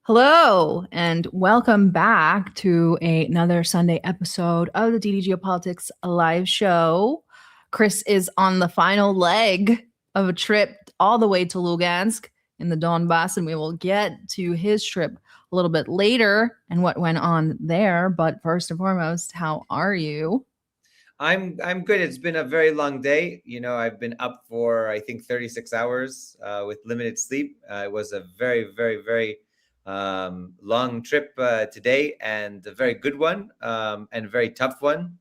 Hello, and welcome back to another Sunday episode of the DD Geopolitics live show. Chris is on the final leg of a trip all the way to Lugansk in the Donbass, and we will get to his trip a little bit later and what went on there. But first and foremost, how are you? I'm good. It's been a very long day. I've been up for I think 36 hours with limited sleep. It was a very long trip today, and a very good one, and a very tough one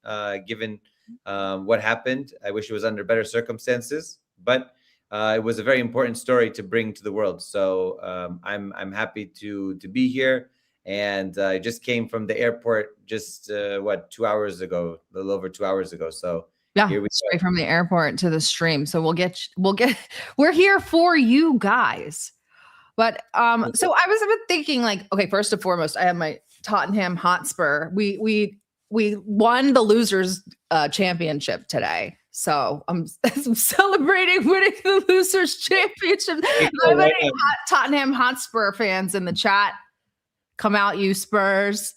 given what happened. I wish it was under better circumstances, but it was a very important story to bring to the world. So I'm happy to be here. And I just came from the airport just 2 hours ago, a little over 2 hours ago. So Yeah, here we straight go. from the airport to the stream. So we're here for you guys. But so I was thinking, like, okay, first and foremost, I have my Tottenham Hotspur. We won the losers championship today. So I'm celebrating winning the losers championship. How many Tottenham Hotspur fans in the chat? Come out, you Spurs.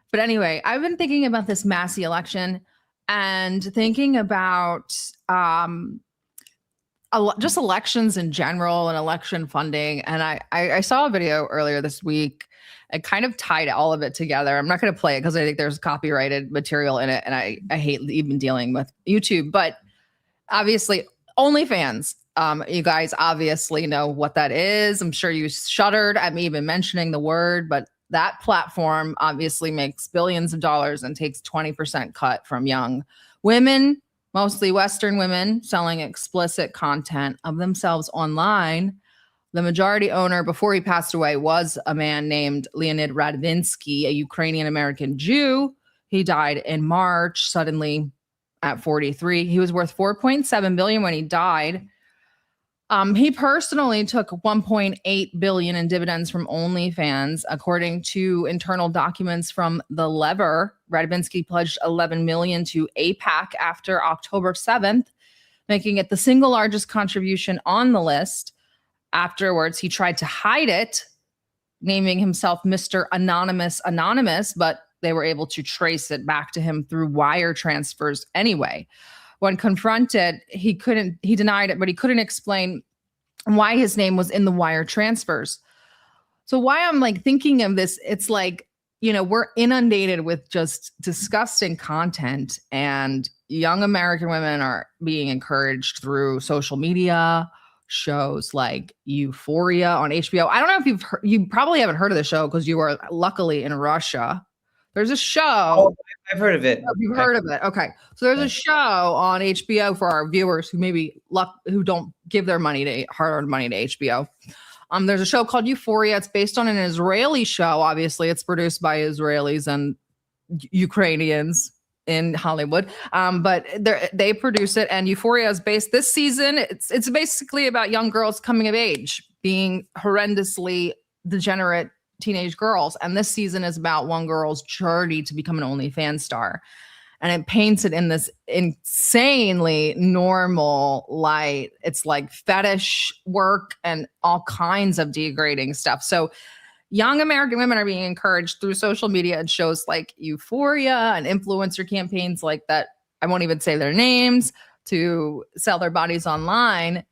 But anyway, I've been thinking about this Massey election and thinking about just elections in general and election funding. And I saw a video earlier this week. I kind of tied all of it together. I'm not going to play it because I think there's copyrighted material in it, and I hate even dealing with YouTube. But obviously, OnlyFans. You guys obviously know what that is. I'm sure you shuddered at me even mentioning the word, but that platform obviously makes billions of dollars and takes 20% cut from young women, mostly Western women, selling explicit content of themselves online. The majority owner before he passed away was a man named Leonid Radvinsky, a Ukrainian-American Jew. He died in March suddenly at 43. He was worth $4.7 billion when he died. He personally took $1.8 billion in dividends from OnlyFans, according to internal documents from The Lever. Radvinsky pledged $11 million to AIPAC after October 7th, making it the single largest contribution on the list. Afterwards, he tried to hide it, naming himself Mr. Anonymous, but they were able to trace it back to him through wire transfers anyway. When confronted, he denied it, but he couldn't explain why his name was in the wire transfers. So why I'm like thinking of this, it's like, we're inundated with just disgusting content, and young American women are being encouraged through social media, shows like Euphoria on HBO. I don't know if you probably haven't heard of the show because you are luckily in Russia. There's a show. Oh, I've heard of it. You've heard of it. Okay. So there's a show on HBO for our viewers who who don't give their hard-earned money to HBO. There's a show called Euphoria. It's based on an Israeli show. Obviously, it's produced by Israelis and Ukrainians in Hollywood. But they produce it, and Euphoria is based this season. It's basically about young girls coming of age, being horrendously degenerate teenage girls. And this season is about one girl's journey to become an OnlyFans star. And it paints it in this insanely normal light. It's like fetish work and all kinds of degrading stuff. So young American women are being encouraged through social media and shows like Euphoria and influencer campaigns like that. I won't even say their names, to sell their bodies online.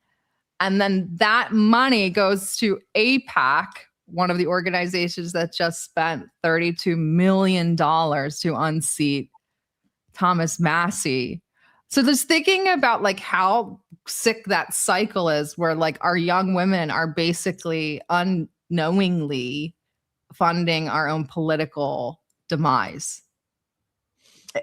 And then that money goes to AIPAC, one of the organizations that just spent $32 million to unseat Thomas Massey. So just thinking about like how sick that cycle is, where like our young women are basically unknowingly funding our own political demise.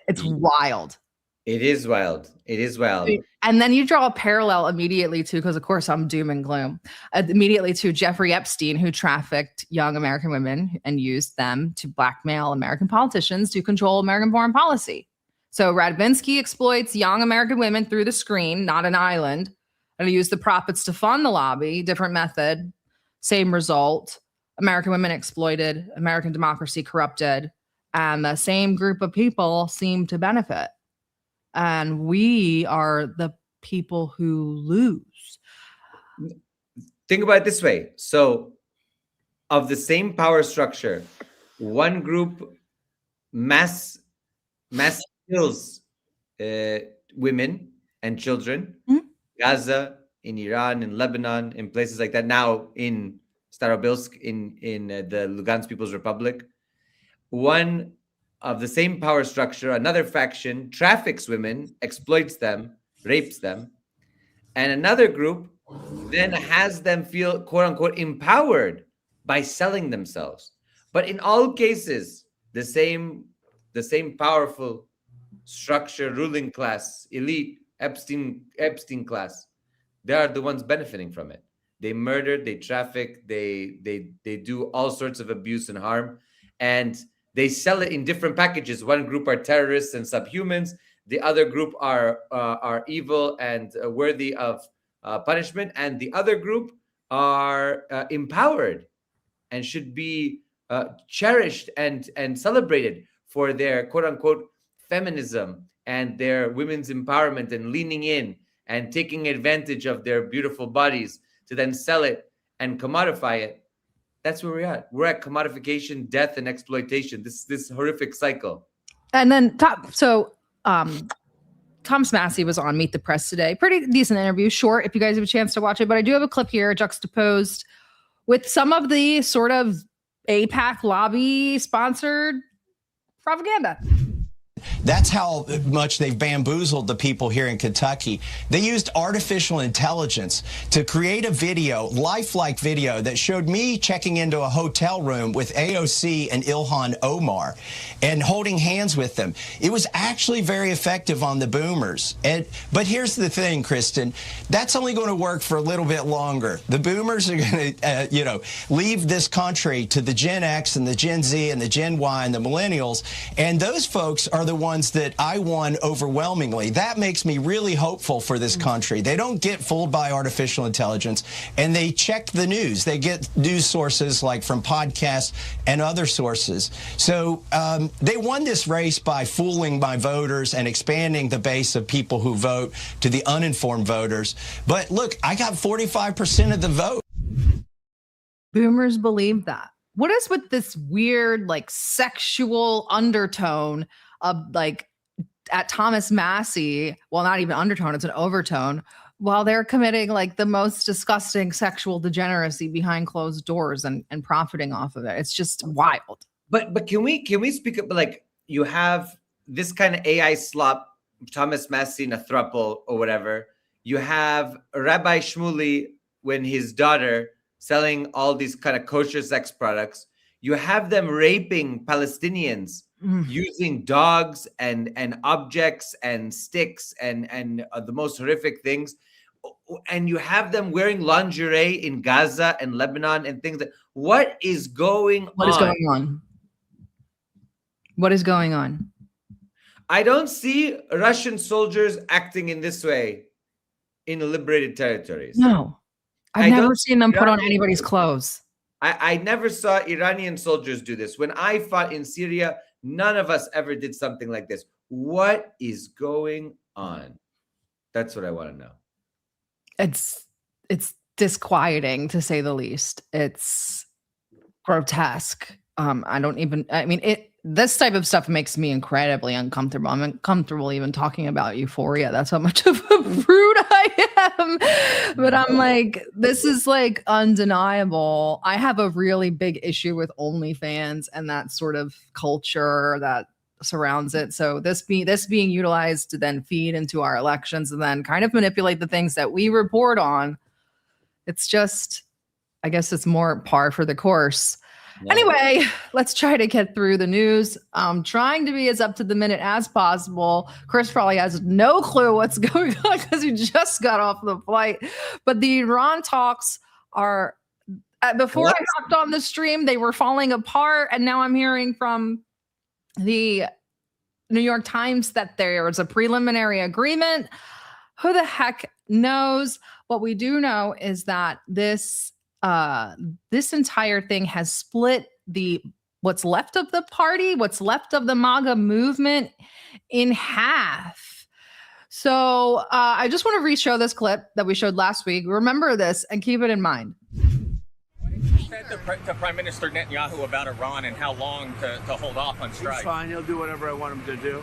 It's wild. It is wild. It is wild. And then you draw a parallel immediately to, because of course I'm doom and gloom, immediately to Jeffrey Epstein, who trafficked young American women and used them to blackmail American politicians to control American foreign policy. So Radvinsky exploits young American women through the screen, not an island, and he used the profits to fund the lobby. Different method, same result. American women exploited, American democracy corrupted, and the same group of people seem to benefit. And we are the people who lose. Think about it this way. So of the same power structure, one group mass kills women and children, Gaza, in Iran, in Lebanon, in places like that, now in Starobelsk, in the Lugansk People's Republic. One of the same power structure, another faction, traffics women, exploits them, rapes them, and another group then has them feel, quote unquote, empowered by selling themselves. But in all cases, the same powerful structure, ruling class, elite, Epstein class, they are the ones benefiting from it. They murder, they traffic, they do all sorts of abuse and harm, and they sell it in different packages. One group are terrorists and subhumans. The other group are evil and worthy of punishment, and the other group are empowered and should be cherished and celebrated for their quote unquote feminism and their women's empowerment and leaning in and taking advantage of their beautiful bodies to then sell it and commodify it. That's where we're at. We're at commodification, death, and exploitation. This horrific cycle. And then Thomas Massey was on Meet the Press today. Pretty decent interview, short if you guys have a chance to watch it. But I do have a clip here juxtaposed with some of the sort of AIPAC lobby sponsored propaganda. That's how much they've bamboozled the people here in Kentucky. They used artificial intelligence to create a video, lifelike video, that showed me checking into a hotel room with AOC and Ilhan Omar and holding hands with them. It was actually very effective on the boomers. But here's the thing, Kristen, that's only going to work for a little bit longer. The boomers are going to, leave this country to the Gen X and the Gen Z and the Gen Y and the millennials, and those folks are the ones that I won overwhelmingly. That makes me really hopeful for this country. They don't get fooled by artificial intelligence, and they check the news. They get news sources like from podcasts and other sources. So they won this race by fooling my voters and expanding the base of people who vote to the uninformed voters. But look, I got 45% of the vote. Boomers believe that. What is with this weird, sexual undertone of, at Thomas Massey? Well, not even undertone, it's an overtone, while they're committing, the most disgusting sexual degeneracy behind closed doors and profiting off of it. It's just wild. But can we speak up, you have this kind of AI slop, Thomas Massey in a throuple or whatever. You have Rabbi Shmuley when his daughter selling all these kind of kosher sex products. You have them raping Palestinians using dogs and objects and sticks and the most horrific things. And you have them wearing lingerie in Gaza and Lebanon and things what is going on? What is going on? What is going on? I don't see Russian soldiers acting in this way in liberated territories. No. I've never seen them put on anybody's clothes. I never saw Iranian soldiers do this. When I fought in Syria, none of us ever did something like this. What is going on? That's what I want to know. It's disquieting, to say the least. It's grotesque. This type of stuff makes me incredibly uncomfortable. I'm uncomfortable even talking about euphoria. That's how much of a prude I am. But I'm this is undeniable. I have a really big issue with OnlyFans and that sort of culture that surrounds it. So this being utilized to then feed into our elections and then kind of manipulate the things that we report on. It's just, I guess it's more par for the course. No. Anyway, let's try to get through the news. I'm trying to be as up to the minute as possible. Chris probably has no clue what's going on because he just got off the flight. But the Iran talks are, before I hopped on the stream, they were falling apart. And now I'm hearing from the New York Times that there was a preliminary agreement. Who the heck knows? What we do know is that this entire thing has split what's left of the party, what's left of the MAGA movement in half. So I just want to re-show this clip that we showed last week. Remember this and keep it in mind. said to Prime Minister Netanyahu about Iran and how long to hold off on strike? He's fine. He'll do whatever I want him to do.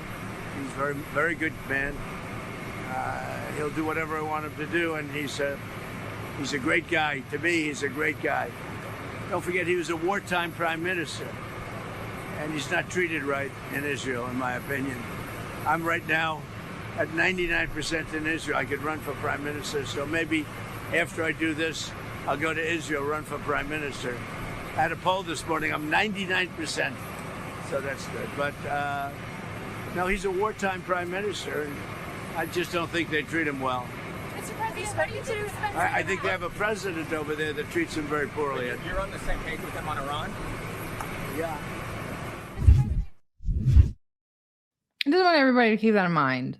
He's very, very good man. He'll do whatever I want him to do, and he's a great guy. To me, he's a great guy. Don't forget, he was a wartime prime minister, and he's not treated right in Israel, in my opinion. I'm right now at 99% in Israel. I could run for prime minister, so maybe after I do this, I'll go to Israel, run for prime minister. I had a poll this morning. I'm 99%, so that's good. But no, he's a wartime prime minister, and I just don't think they treat him well. I think they have a president over there that treats him very poorly. You're on the same page with him on Iran? Yeah. I just want everybody to keep that in mind.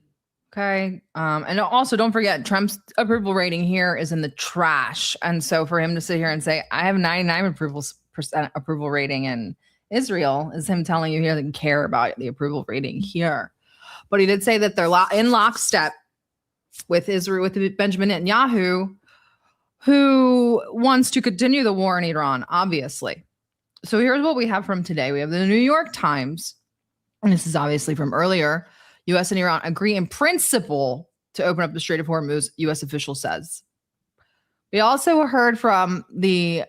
Okay. And also don't forget, Trump's approval rating here is in the trash. And so for him to sit here and say, I have 99% approval rating in Israel is him telling you he doesn't care about the approval rating here. But he did say that they're in lockstep with Israel, with Benjamin Netanyahu, who wants to continue the war in Iran, obviously. So here's what we have from today. We have the New York Times, and this is obviously from earlier. U.S. and Iran agree in principle to open up the Strait of Hormuz, U.S. official says. We also heard from the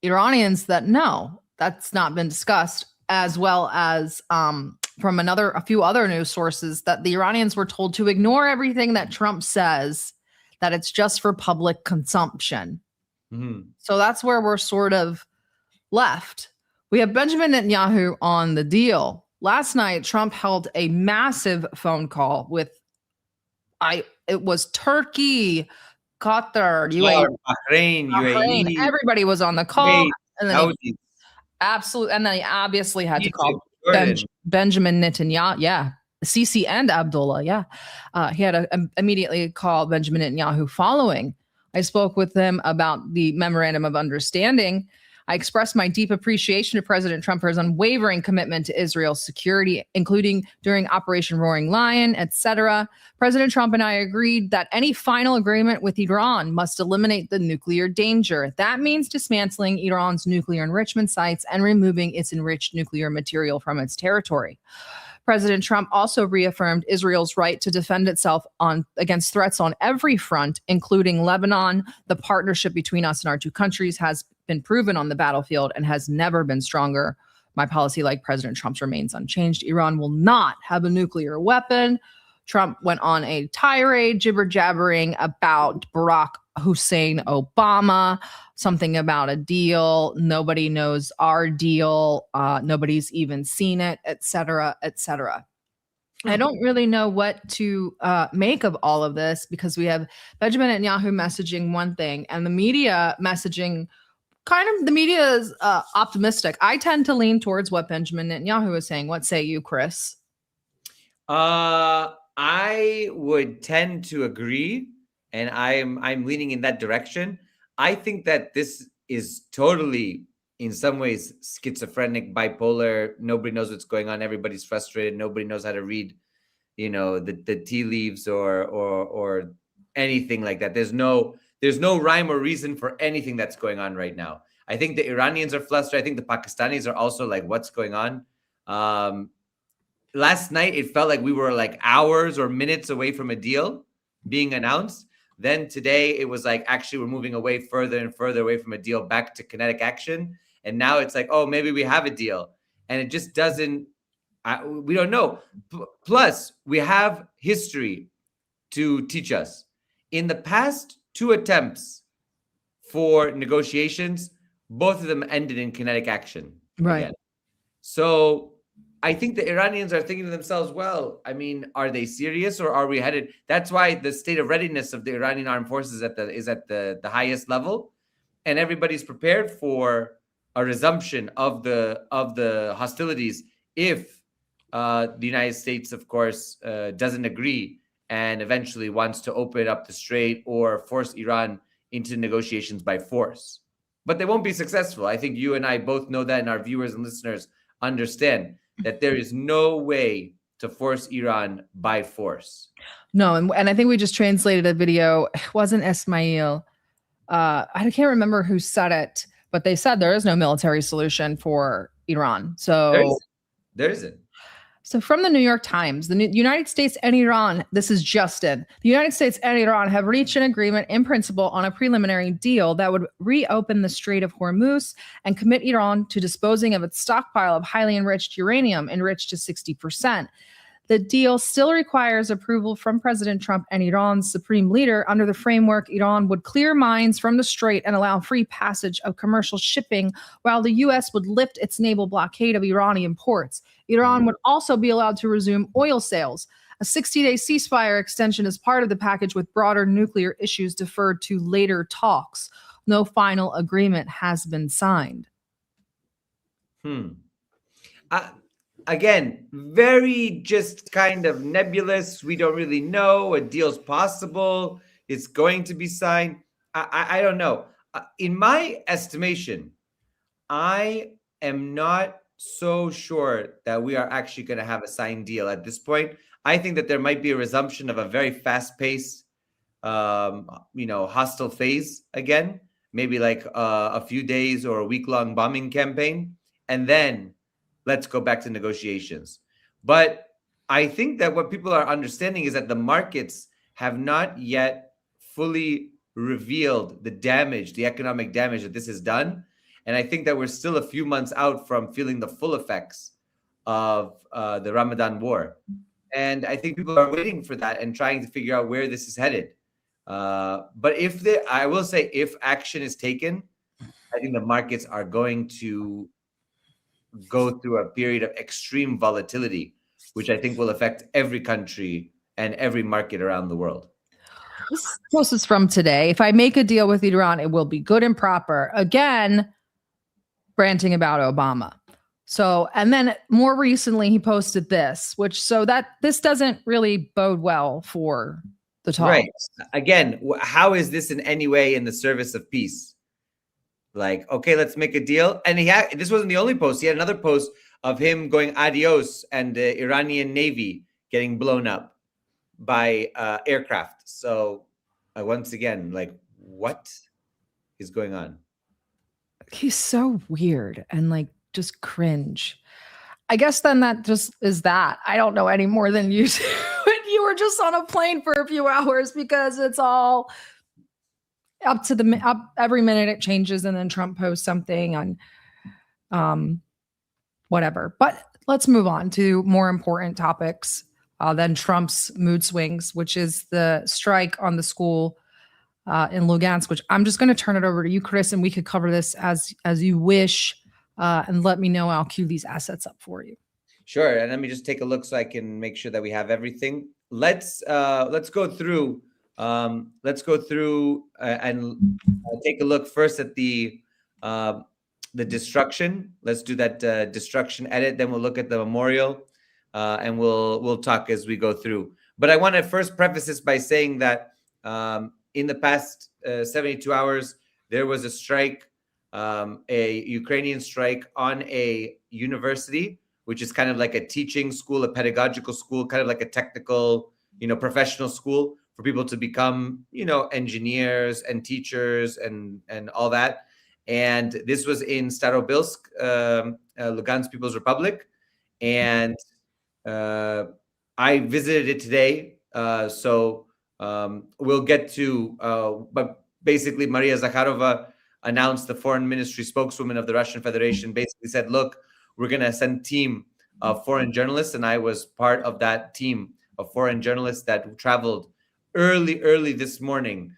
Iranians that no, that's not been discussed, as well as from a few other news sources that the Iranians were told to ignore everything that Trump says, that it's just for public consumption. Mm-hmm. So that's where we're sort of left. We have Benjamin Netanyahu on the deal. Last night, Trump held a massive phone call with, it was Turkey, Qatar, Bahrain, UAE. Everybody was on the call. And then Saudi. And then he obviously had to call Benjamin Netanyahu. Yeah. Sisi and Abdullah. Yeah. He had to immediately call Benjamin Netanyahu following. I spoke with him about the memorandum of understanding. I expressed my deep appreciation to President Trump for his unwavering commitment to Israel's security, including during Operation Roaring Lion, etc. President Trump and I agreed that any final agreement with Iran must eliminate the nuclear danger. That means dismantling Iran's nuclear enrichment sites and removing its enriched nuclear material from its territory. President Trump also reaffirmed Israel's right to defend itself against threats on every front, including Lebanon. The partnership between us and our two countries has been proven on the battlefield and has never been stronger. My policy, like President Trump's, remains unchanged. Iran will not have a nuclear weapon. Trump went on a tirade, jibber-jabbering about Barack Hussein Obama, something about a deal. Nobody knows our deal. Nobody's even seen it, et cetera, et cetera. I don't really know what to make of all of this, because we have Benjamin Netanyahu messaging one thing and the media messaging the media is optimistic. I tend to lean towards what Benjamin Netanyahu is saying. What say you, Chris? I would tend to agree, and I'm leaning in that direction. I think that this is totally, in some ways, schizophrenic, bipolar. Nobody knows what's going on. Everybody's frustrated. Nobody knows how to read, the tea leaves or anything like that. There's no rhyme or reason for anything that's going on right now. I think the Iranians are flustered. I think the Pakistanis are also like, what's going on? Last night, it felt like we were like hours or minutes away from a deal being announced. Then today, it was like, actually, we're moving away further and further away from a deal back to kinetic action. And now it's like, oh, maybe we have a deal. And it just doesn't, we don't know. Plus, we have history to teach us. In the past 2 attempts for negotiations, both of them ended in kinetic action. Right. Again. So I think the Iranians are thinking to themselves, well, I mean, are they serious or are we headed? That's why the state of readiness of the Iranian armed forces is at the highest level. And everybody's prepared for a resumption of the hostilities if the United States, of course, doesn't agree and eventually wants to open up the strait or force Iran into negotiations by force. But they won't be successful. I think you and I both know that, and our viewers and listeners understand that there is no way to force Iran by force. No, and I think we just translated a video. It wasn't Ismail. I can't remember who said it, but but they said there is no military solution for Iran. There isn't. So from the New York Times, the United States and Iran, this is Justin, the United States and Iran have reached an agreement in principle on a preliminary deal that would reopen the Strait of Hormuz and commit Iran to disposing of its stockpile of highly enriched uranium enriched to 60%. The deal still requires approval from President Trump and Iran's supreme leader. Under the framework, Iran would clear mines from the strait and allow free passage of commercial shipping, while the U.S. would lift its naval blockade of Iranian ports. Iran would also be allowed to resume oil sales. A 60-day ceasefire extension is part of the package, with broader nuclear issues deferred to later talks. No final agreement has been signed. Again, very just kind of nebulous. We don't really know. A deal's possible. It's going to be signed. I don't know. In my estimation, I am not so sure that we are actually going to have a signed deal at this point. I think that there might be a resumption of a very fast-paced, hostile phase again, maybe like a few days or a week-long bombing campaign, and then let's go back to negotiations. But I think that what people are understanding is that the markets have not yet fully revealed the damage, the economic damage that this has done. And I think that we're still a few months out from feeling the full effects of the Ramadan war. And I think people are waiting for that and trying to figure out where this is headed. But I will say, if action is taken, I think the markets are going to go through a period of extreme volatility, which I think will affect every country and every market around the world. This post is from today. If I make a deal with Iran, it will be good and proper. Again, ranting about Obama. So, and then more recently, he posted this, this doesn't really bode well for the talks. Right. Again, how is this in any way in the service of peace? Like, okay, let's make a deal. And this wasn't the only post. He had another post of him going adios and the Iranian Navy getting blown up by aircraft. So once again, like, what is going on? He's so weird and like just cringe. I guess then that just is that. I don't know any more than you do. You were just on a plane for a few hours, because it's all up every minute it changes, and then Trump posts something on whatever. But let's move on to more important topics than Trump's mood swings, which is the strike on the school in Lugansk, which I'm just going to turn it over to you, Chris, and we could cover this as you wish, and let me know. I'll cue these assets up for you. Sure. And let me just take a look so I can make sure that we have everything. Let's go through and take a look first at the destruction. Let's do that destruction edit. Then we'll look at the memorial, and we'll talk as we go through. But I want to first preface this by saying that in the past 72 hours, there was a strike, a Ukrainian strike on a university, which is kind of like a teaching school, a pedagogical school, kind of like a technical, professional school for people to become, engineers and teachers and all that. And this was in Starobelsk, Lugansk People's Republic. And I visited it today. So we'll get to, but basically Maria Zakharova announced, the foreign ministry spokeswoman of the Russian Federation, basically said, look, we're going to send a team of foreign journalists. And I was part of that team of foreign journalists that traveled early this morning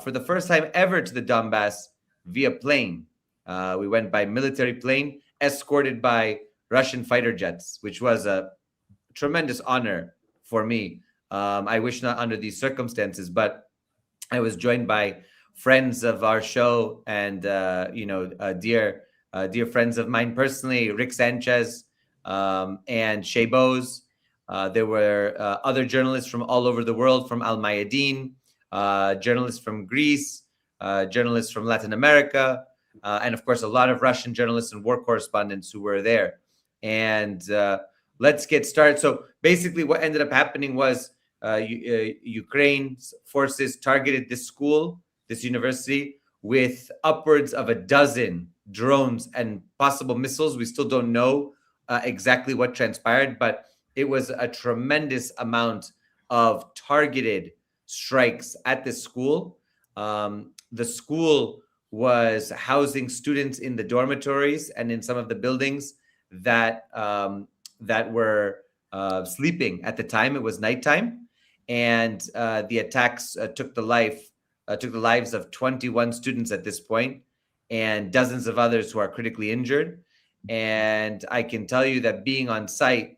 for the first time ever to the Donbass via plane. We went by military plane, escorted by Russian fighter jets, which was a tremendous honor for me. I wish not under these circumstances, but I was joined by friends of our show and, dear friends of mine personally, Rick Sanchez and Shea Bose. There were other journalists from all over the world, from Al Mayadeen, journalists from Greece, journalists from Latin America, and of course, a lot of Russian journalists and war correspondents who were there. And let's get started. So basically what ended up happening was Ukraine's forces targeted this school, this university, with upwards of a dozen drones and possible missiles. We still don't know exactly what transpired, but it was a tremendous amount of targeted strikes at this school. The school was housing students in the dormitories and in some of the buildings that were sleeping at the time. It was nighttime, and the attacks took the lives of 21 students at this point, and dozens of others who are critically injured. And I can tell you that being on site,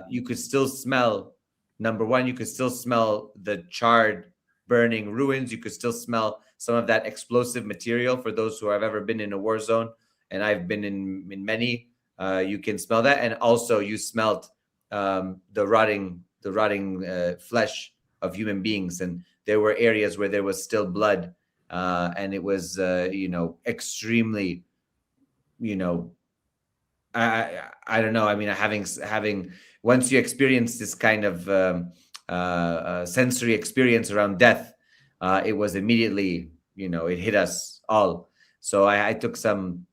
you could still smell. Number one, you could still smell the charred, burning ruins. You could still smell some of that explosive material. For those who have ever been in a war zone, and I've been in many, you can smell that. And also, you smelled the rotting flesh of human beings, and there were areas where there was still blood, and it was extremely, I don't know. I mean, having once you experience this kind of sensory experience around death, it was immediately, it hit us all. So I took some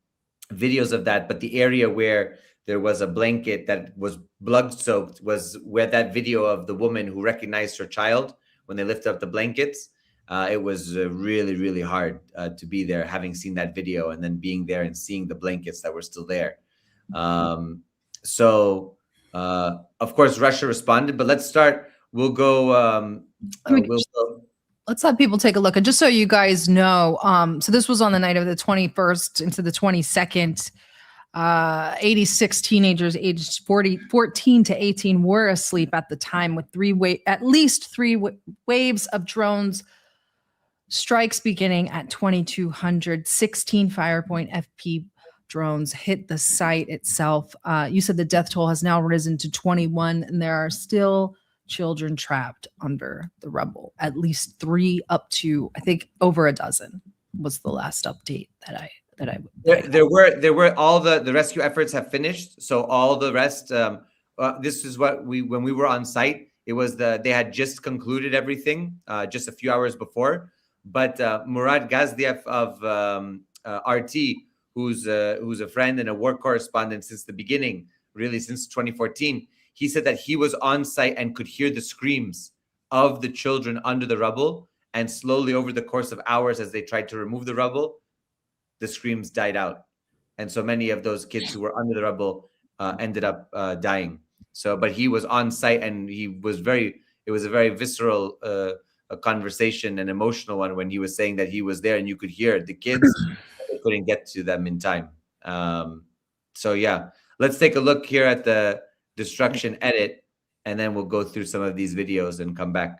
videos of that, but the area where there was a blanket that was blood soaked was where that video of the woman who recognized her child when they lifted up the blankets. It was really, really hard to be there, having seen that video and then being there and seeing the blankets that were still there. So of course, Russia responded, but let's start. We'll go. Let's let people take a look. And just so you guys know, so this was on the night of the 21st into the 22nd. 86 teenagers aged 14 to 18 were asleep at the time, with at least three waves of drones strikes beginning at 2200. 16 Firepoint FP drones hit the site itself. You said the death toll has now risen to 21, and there are still children trapped under the rubble. At least 3, up to, I think, over a dozen was the last update that I there were all the rescue efforts have finished. So all the rest, this is what when we were on site, it was they had just concluded everything just a few hours before. But Murad Gazdiev of RT, who's a friend and a war correspondent since the beginning, really since 2014, he said that he was on site and could hear the screams of the children under the rubble, and slowly over the course of hours, as they tried to remove the rubble, the screams died out. And so many of those kids who were under the rubble ended up dying. So, but he was on site, and it was a very visceral a conversation, an emotional one, when he was saying that he was there and you could hear the kids. They couldn't get to them in time. So yeah, let's take a look here at the destruction edit, and then we'll go through some of these videos and come back.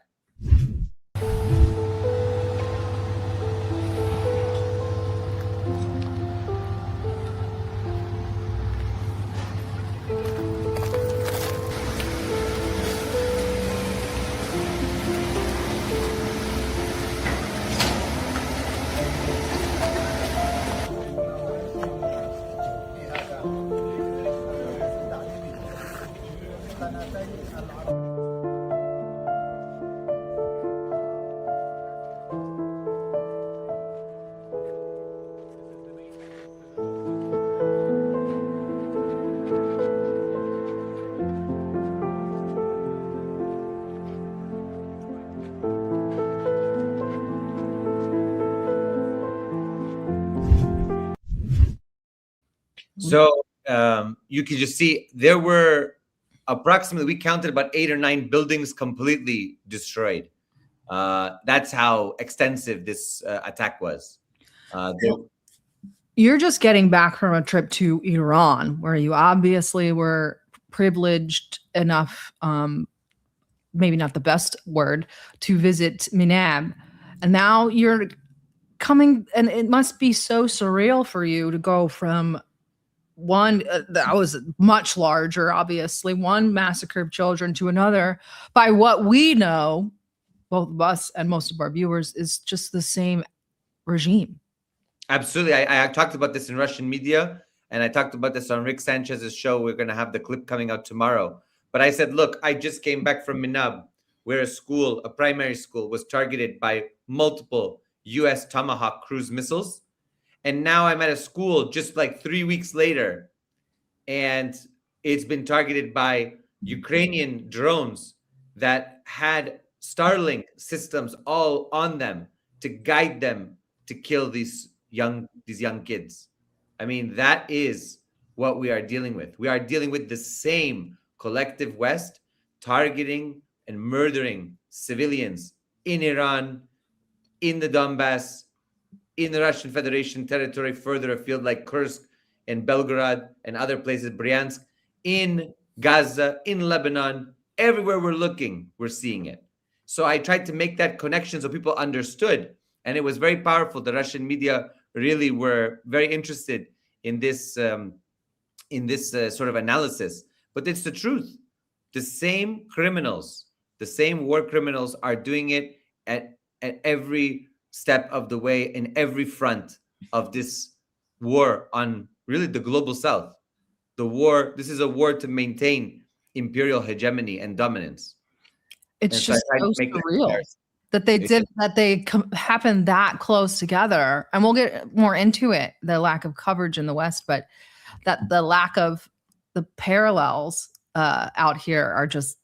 So you can just see there were approximately, we counted about 8 or 9 buildings completely destroyed. That's how extensive this attack was. You're just getting back from a trip to Iran, where you obviously were privileged enough, maybe not the best word, to visit Minab. And now you're coming, and it must be so surreal for you to go from one that was much larger, obviously, one massacre of children, to another, by what we know, both of us and most of our viewers, is just the same regime. Absolutely. I talked about this in Russian media, and I talked about this on Rick Sanchez's show. We're going to have the clip coming out tomorrow. But I said, look, I just came back from Minab, where a primary school, was targeted by multiple US Tomahawk cruise missiles. And now I'm at a school just like 3 weeks later, and it's been targeted by Ukrainian drones that had Starlink systems all on them to guide them to kill these young kids. I mean, that is what we are dealing with. We are dealing with the same collective West targeting and murdering civilians in Iran, in the Donbass, in the Russian Federation territory, further afield like Kursk and Belgorod and other places, Bryansk, in Gaza, in Lebanon, everywhere we're looking, we're seeing it. So I tried to make that connection so people understood, and it was very powerful. The Russian media really were very interested in this sort of analysis. But it's the truth. The same criminals, the same war criminals are doing it at every step of the way, in every front of this war on really the global South. This is a war to maintain imperial hegemony and dominance. It's just so surreal that they happen that close together. And we'll get more into it, the lack of coverage in the West, but that the lack of the parallels out here are just,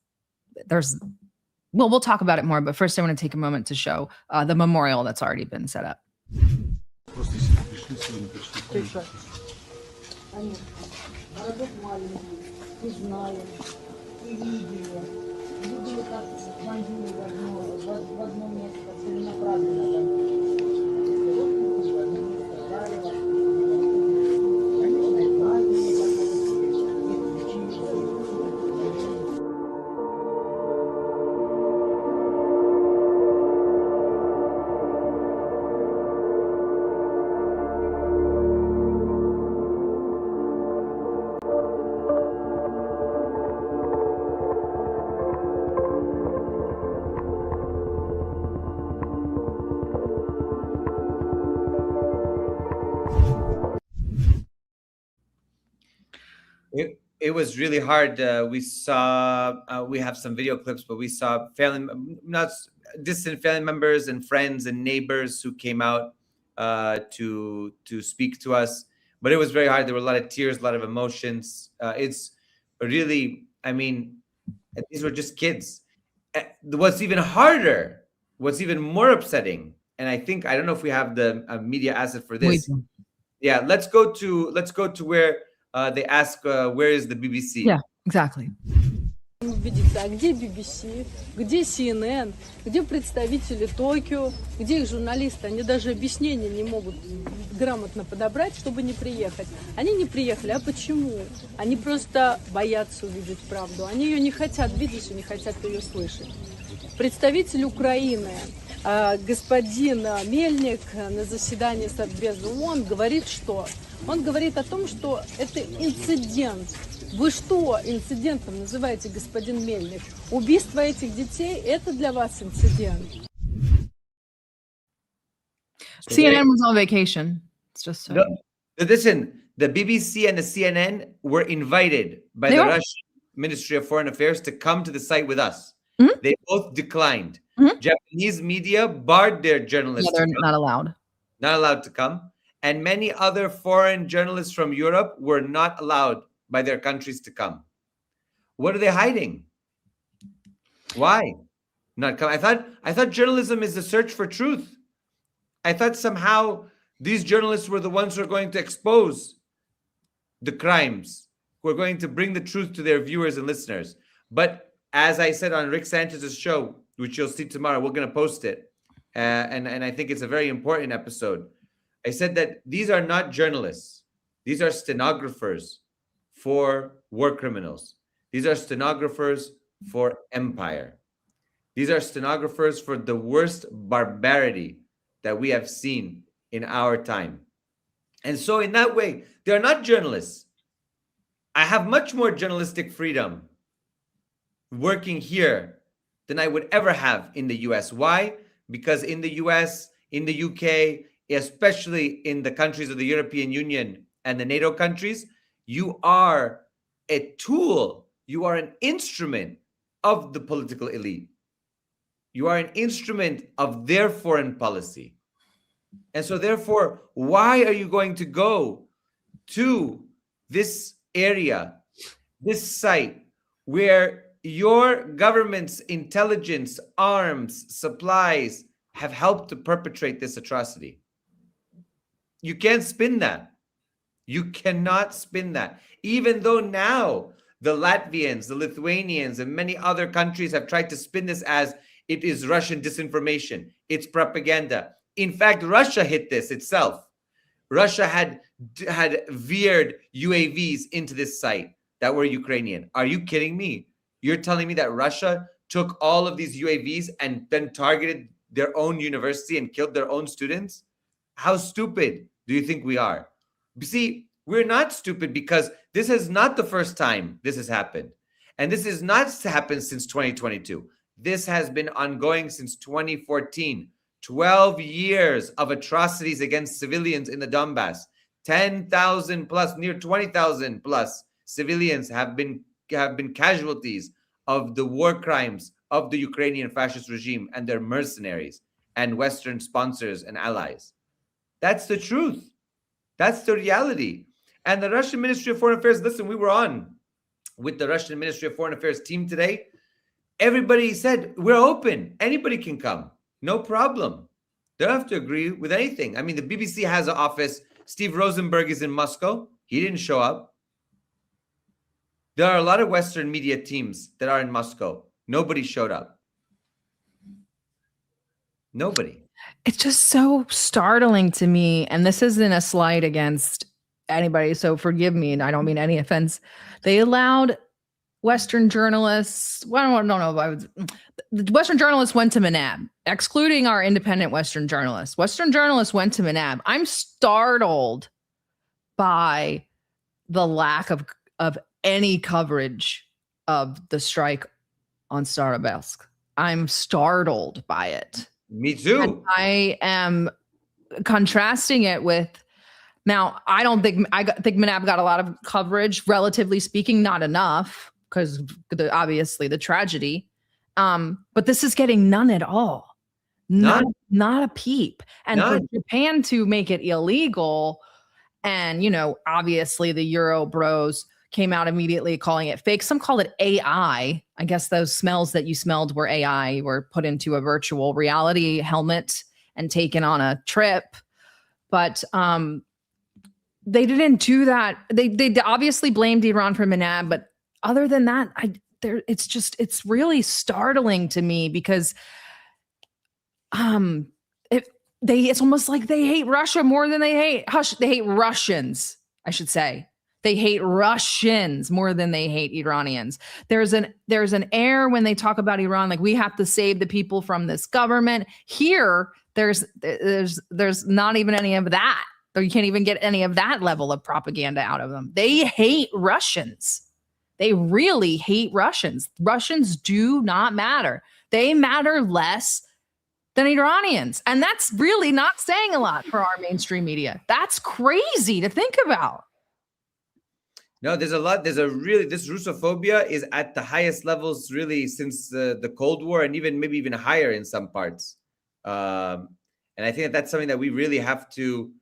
we'll talk about it more, but first I want to take a moment to show the memorial that's already been set up. It was really hard. We have some video clips, but we saw distant family members and friends and neighbors who came out to speak to us. But it was very hard. There were a lot of tears, a lot of emotions. It's really, I mean, these were just kids. What's even harder, what's even more upsetting, and I don't know if we have the media asset for this. Yeah, let's go to where they ask, where is the BBC? Yeah, exactly. Убедиться, а где BBC, где CNN, где представители Токио, где их журналисты? Они даже объяснения не могут грамотно подобрать, чтобы не приехать. Они не приехали. А почему? Они просто боятся увидеть правду. Они ее не хотят видеть и не хотят ее слышать. Представитель Украины, господин Мельник, на заседании Совбеза ООН говорит, что? Он говорит о том, что это инцидент. Вы что инцидентом называете, господин Мельник? Убийство этих детей – это для вас инцидент. CNN was on vacation. It's just so. Listen, the BBC and the CNN were invited by the Russian Ministry of Foreign Affairs to come to the site with us. Mm-hmm. They both declined. Mm-hmm. Japanese media barred their journalists. Yeah, they're not allowed. Not allowed to come. And many other foreign journalists from Europe were not allowed by their countries to come. What are they hiding? Why not come? I thought journalism is the search for truth. I thought somehow these journalists were the ones who are going to expose the crimes, who are going to bring the truth to their viewers and listeners. But as I said on Rick Sanchez's show, which you'll see tomorrow, we're going to post it. And I think it's a very important episode. I said that these are not journalists. These are stenographers for war criminals. These are stenographers for empire. These are stenographers for the worst barbarity that we have seen in our time. And so in that way, they're not journalists. I have much more journalistic freedom working here than I would ever have in the US. Why? Because in the US, in the UK, especially in the countries of the European Union and the NATO countries, you are a tool, you are an instrument of the political elite. You are an instrument of their foreign policy. And so therefore, why are you going to go to this area, this site, where your government's intelligence, arms, supplies have helped to perpetrate this atrocity? You can't spin that. You cannot spin that. Even though now the Latvians, the Lithuanians, and many other countries have tried to spin this as it is Russian disinformation, it's propaganda. In fact, Russia hit this itself. Russia had veered UAVs into this site that were Ukrainian. Are you kidding me? You're telling me that Russia took all of these UAVs and then targeted their own university and killed their own students? How stupid do you think we are? See, we're not stupid, because this is not the first time this has happened. And this has not happened since 2022. This has been ongoing since 2014. 12 years of atrocities against civilians in the Donbass. 10,000 plus, near 20,000 plus civilians have been casualties of the war crimes of the Ukrainian fascist regime and their mercenaries and Western sponsors and allies. That's the truth. That's the reality. And the Russian Ministry of Foreign Affairs, listen, we were on with the Russian Ministry of Foreign Affairs team today. Everybody said, we're open. Anybody can come. No problem. They don't have to agree with anything. I mean, the BBC has an office. Steve Rosenberg is in Moscow. He didn't show up. There are a lot of Western media teams that are in Moscow. Nobody showed up. Nobody. It's just so startling to me. And this isn't a slight against anybody, so forgive me, and I don't mean any offense. They allowed Western journalists, well, I don't know if I was, the Western journalists went to Manab, excluding our independent Western journalists. Western journalists went to Manab. I'm startled by the lack of any coverage of the strike on Starobelsk. I'm startled by it. Me too. And I am contrasting it with, now, I think Manab got a lot of coverage, relatively speaking, not enough, because obviously the tragedy. But this is getting none at all. Not a peep. And for Japan to make it illegal, and, obviously the Euro bros came out immediately calling it fake. Some call it AI. I guess those smells that you smelled were AI, were put into a virtual reality helmet and taken on a trip. But they didn't do that. They obviously blamed Iran for Manab, but other than that, it's really startling to me, because it's almost like they hate Russia more than they hate Russians, I should say. They hate Russians more than they hate Iranians. There's an air when they talk about Iran, like we have to save the people from this government. Here, there's not even any of that. Or you can't even get any of that level of propaganda out of them. They hate Russians. They really hate Russians. Russians do not matter. They matter less than Iranians. And that's really not saying a lot for our mainstream media. That's crazy to think about. No, this Russophobia is at the highest levels really since the Cold War, and maybe even higher in some parts. And I think that's something that we really have to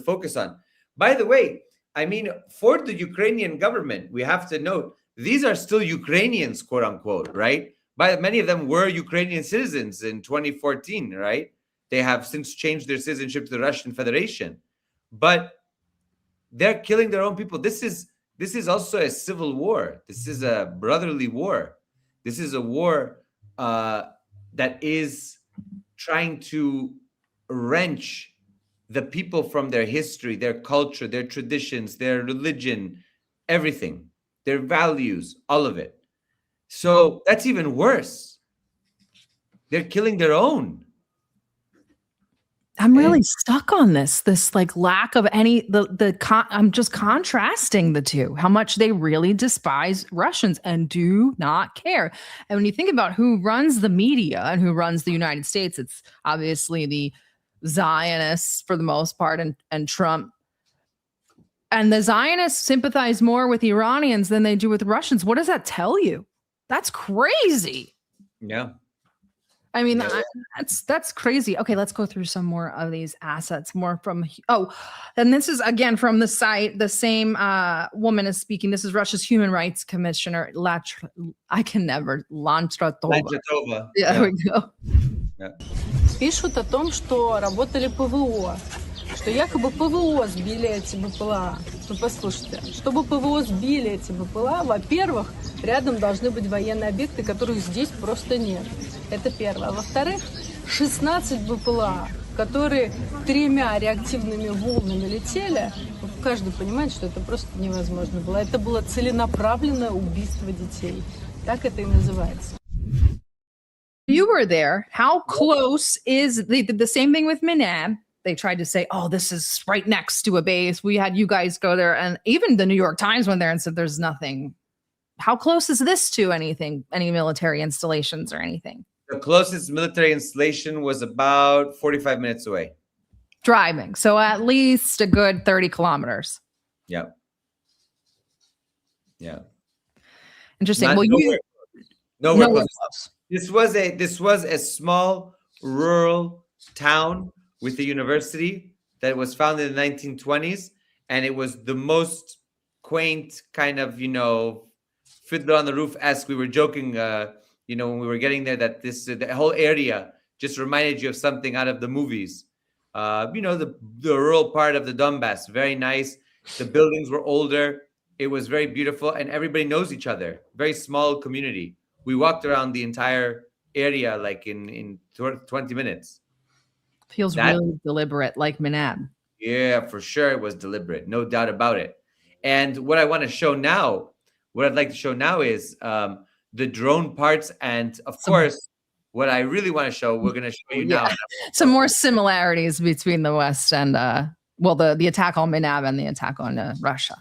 focus on. By the way, I mean, for the Ukrainian government, we have to note, these are still Ukrainians, quote unquote, right? But many of them were Ukrainian citizens in 2014, right? They have since changed their citizenship to the Russian Federation, but they're killing their own people. This is also a civil war. This is a brotherly war. This is a war that is trying to wrench the people from their history, their culture, their traditions, their religion, everything, their values, all of it. So that's even worse. They're killing their own. I'm really stuck on this like lack of any, I'm just contrasting the two, how much they really despise Russians and do not care. And when you think about who runs the media and who runs the United States, it's obviously the Zionists for the most part, and Trump. And the Zionists sympathize more with Iranians than they do with Russians. What does that tell you? That's crazy. Yeah. I mean, Yeah. that's crazy. Okay, let's go through some more of these assets. More from and this is again from the site. The same woman is speaking. This is Russia's Human Rights Commissioner. I can never Lantratova. Lantratova. Yeah, there we go. Yeah. Пишут о том, что работали ПВО, что якобы ПВО сбили эти БПЛА. Ну, послушайте, чтобы ПВО сбили эти БПЛА, во-первых, рядом должны быть военные объекты, которых здесь просто нет. Это первое. А во-вторых, 16 БПЛА, которые 3 реактивными волнами летели, каждый понимает, что это просто невозможно было. Это было целенаправленное убийство детей. Так это и называется. You were there. How close is they did the same thing with Minab? They tried to say, "Oh, this is right next to a base." We had you guys go there, and even the New York Times went there and said, "There's nothing." How close is this to anything, any military installations or anything? The closest military installation was about 45 minutes away. Driving, so at least a good 30 kilometers. Yeah. Yeah. Interesting. Not Well, nowhere, nowhere nowhere close. close. This was a small rural town with a university that was founded in the 1920s, and it was the most quaint kind of, Fiddler on the Roof-esque. We were joking, when we were getting there, that the whole area just reminded you of something out of the movies. The rural part of the Donbass, very nice. The buildings were older. It was very beautiful, and everybody knows each other. Very small community. We walked around the entire area like in 20 minutes. Feels really deliberate, like Minab. Yeah, for sure it was deliberate. No doubt about it. And what I want to show now, what I'd like to show now is the drone parts. And of course, what I really want to show, we're going to show you now. Some more similarities between the West and, the attack on Minab and the attack on Russia.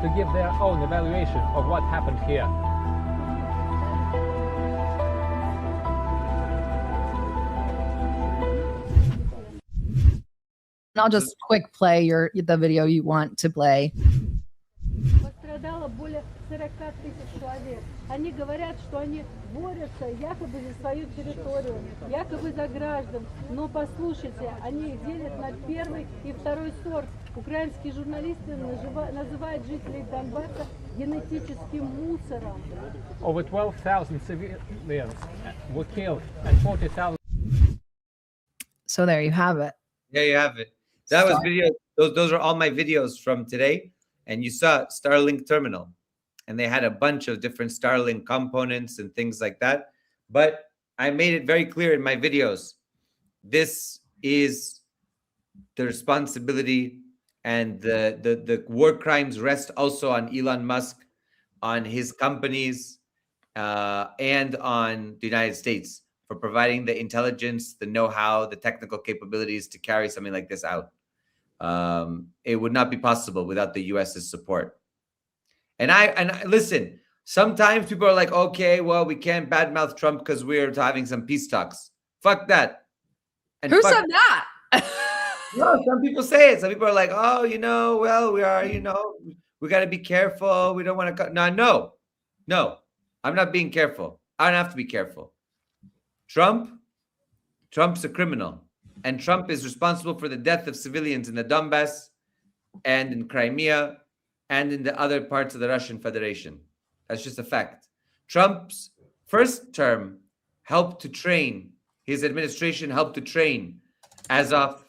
To give their own evaluation of what happened here. I'll just quick play the video you want to play. Пострадало более 40 тысяч человек. Они говорят, что они борются якобы за свою территорию, якобы за граждан. Но послушайте, они их делят на первый и второй сорт. Украинские журналисты называют жителей Донбасса генетическим мусором. Over 12,000 civilians were killed and 40,000. So there you have it. There you have it. That was video. Those are all my videos from today. And you saw Starlink terminal. And they had a bunch of different Starlink components and things like that. But I made it very clear in my videos. This is the responsibility, and the war crimes rest also on Elon Musk, on his companies, and on the United States for providing the intelligence, the know-how, the technical capabilities to carry something like this out. It would not be possible without the US's support. And I listen, sometimes people are like, okay, well, we can't badmouth Trump because we're having some peace talks. Fuck that. And Who said that? No, some people say it. Some people are like, oh, well, we are, we got to be careful. We don't want to. No, I'm not being careful. I don't have to be careful. Trump's a criminal. And Trump is responsible for the death of civilians in the Donbass and in Crimea and in the other parts of the Russian Federation. That's just a fact. Trump's first term helped to train, his administration helped to train Azov,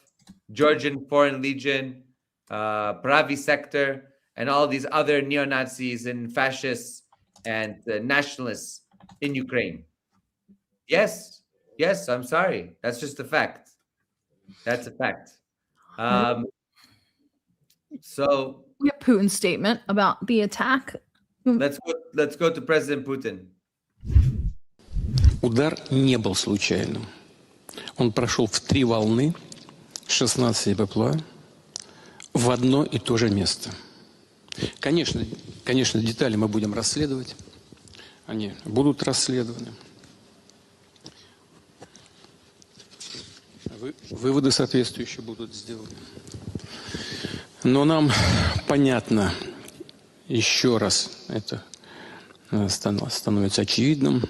Georgian Foreign Legion, Pravi Sector, and all these other neo-Nazis and fascists and nationalists in Ukraine. Yes, I'm sorry. That's just a fact. That's a fact. So We have Putin's statement about the attack. let's go to President Putin. Удар не был случайным. Он прошел в 3 волны, 16 БПЛА, в одно и то же место. Конечно, детали мы будем расследовать. Они будут расследованы. Выводы соответствующие будут сделаны. Но нам понятно, еще раз это становится очевидным,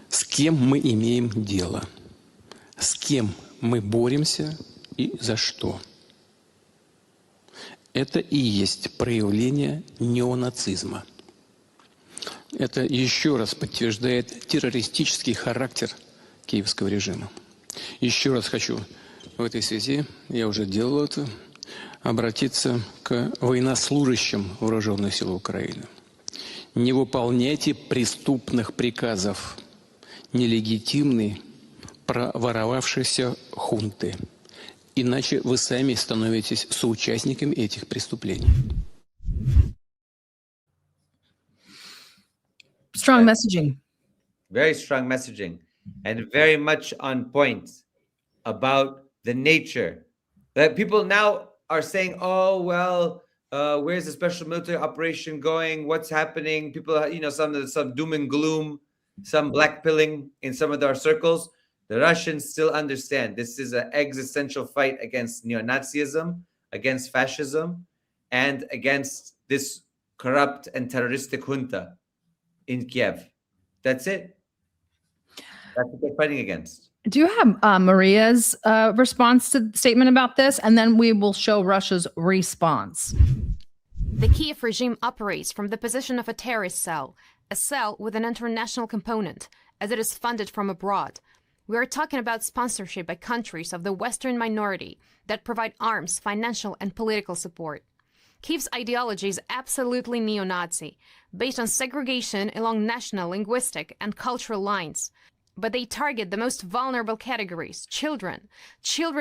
с кем мы имеем дело, с кем мы боремся и за что. Это и есть проявление неонацизма. Это еще раз подтверждает террористический характер киевского режима. Еще раз хочу в этой связи, я уже делал это, обратиться к военнослужащим Вооруженных сил Украины. Не выполняйте преступных приказов нелегитимной, проворовавшейся хунты. Иначе вы сами становитесь соучастниками этих преступлений. Strong messaging. Very strong messaging, and very much on point about the nature that people now are saying, oh, well, where's the special military operation going? What's happening? People, some doom and gloom, some blackpilling in some of our circles. The Russians still understand this is an existential fight against neo-Nazism, against fascism, and against this corrupt and terroristic junta in Kiev. That's it. That's what they're fighting against. Do you have Maria's response to the statement about this? And then we will show Russia's response. The Kiev regime operates from the position of a terrorist cell, a cell with an international component, as it is funded from abroad. We are talking about sponsorship by countries of the Western minority that provide arms, financial, and political support. Kiev's ideology is absolutely neo-Nazi, based on segregation along national, linguistic, and cultural lines. But they target the most vulnerable categories, children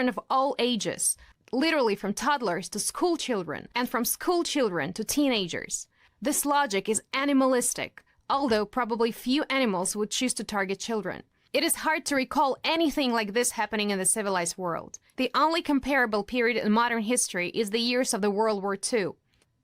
of all ages, literally from toddlers to school children, and from school children to teenagers. This logic is animalistic, although probably few animals would choose to target children. It is hard to recall anything like this happening in the civilized world. The only comparable period in modern history is the years of the World War II.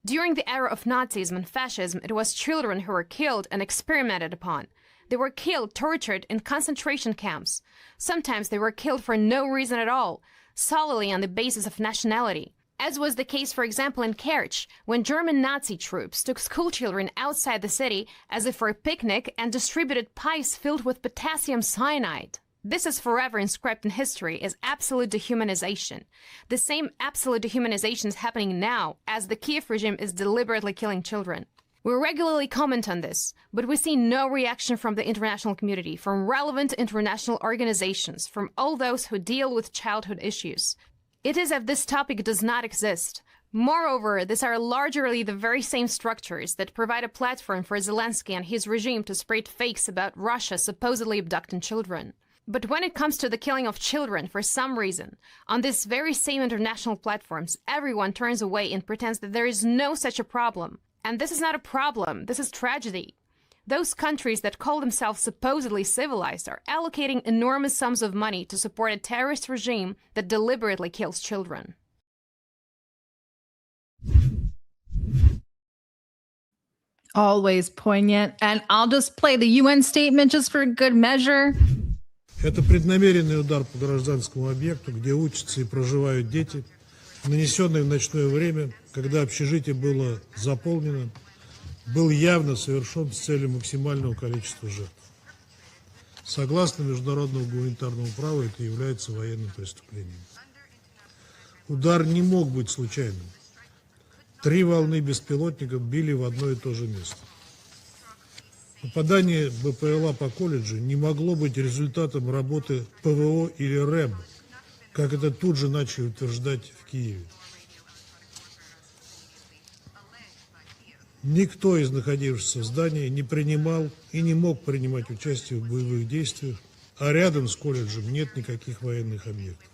During the era of Nazism and fascism, it was children who were killed and experimented upon. They were killed, tortured in concentration camps. Sometimes they were killed for no reason at all, solely on the basis of nationality. As was the case, for example, in Kerch, when German Nazi troops took schoolchildren outside the city as if for a picnic and distributed pies filled with potassium cyanide. This is forever inscribed in history as absolute dehumanization. The same absolute dehumanization is happening now, as the Kiev regime is deliberately killing children. We regularly comment on this, but we see no reaction from the international community, from relevant international organizations, from all those who deal with childhood issues. It is as if this topic does not exist. Moreover, these are largely the very same structures that provide a platform for Zelensky and his regime to spread fakes about Russia supposedly abducting children. But when it comes to the killing of children, for some reason, on these very same international platforms, everyone turns away and pretends that there is no such a problem. And this is not a problem, this is tragedy. Those countries that call themselves supposedly civilized are allocating enormous sums of money to support a terrorist regime that deliberately kills children. Always poignant. And I'll just play the UN statement just for good measure. Это преднамеренный удар по гражданскому объекту, где учатся и проживают дети, нанесенный в ночное время, когда общежитие было заполнено, был явно совершен с целью максимального количества жертв. Согласно международному гуманитарному праву, это является военным преступлением. Удар не мог быть случайным. 3 волны беспилотников били в одно и то же место. Попадание БПЛА по колледжу не могло быть результатом работы ПВО или РЭБ, как это тут же начали утверждать в Киеве. Никто из находившихся в здании не принимал и не мог принимать участие в боевых действиях, а рядом с колледжем нет никаких военных объектов.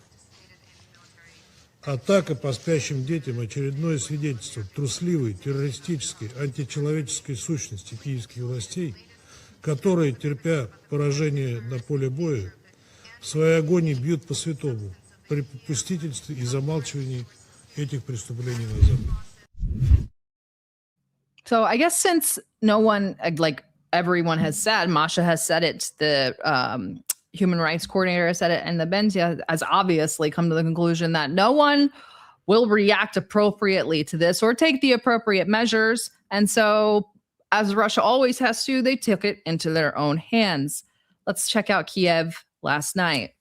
Атака по спящим детям – очередное свидетельство трусливой, террористической, античеловеческой сущности киевских властей, которые, терпя поражение на поле боя, в своей агонии бьют по святому при попустительстве и замалчивании этих преступлений на Западе. So I guess since no one, like everyone has said, Masha has said it, the human rights coordinator has said it, and the Benzia has obviously come to the conclusion that no one will react appropriately to this or take the appropriate measures. And so, as Russia always has to, they took it into their own hands. Let's check out Kiev last night.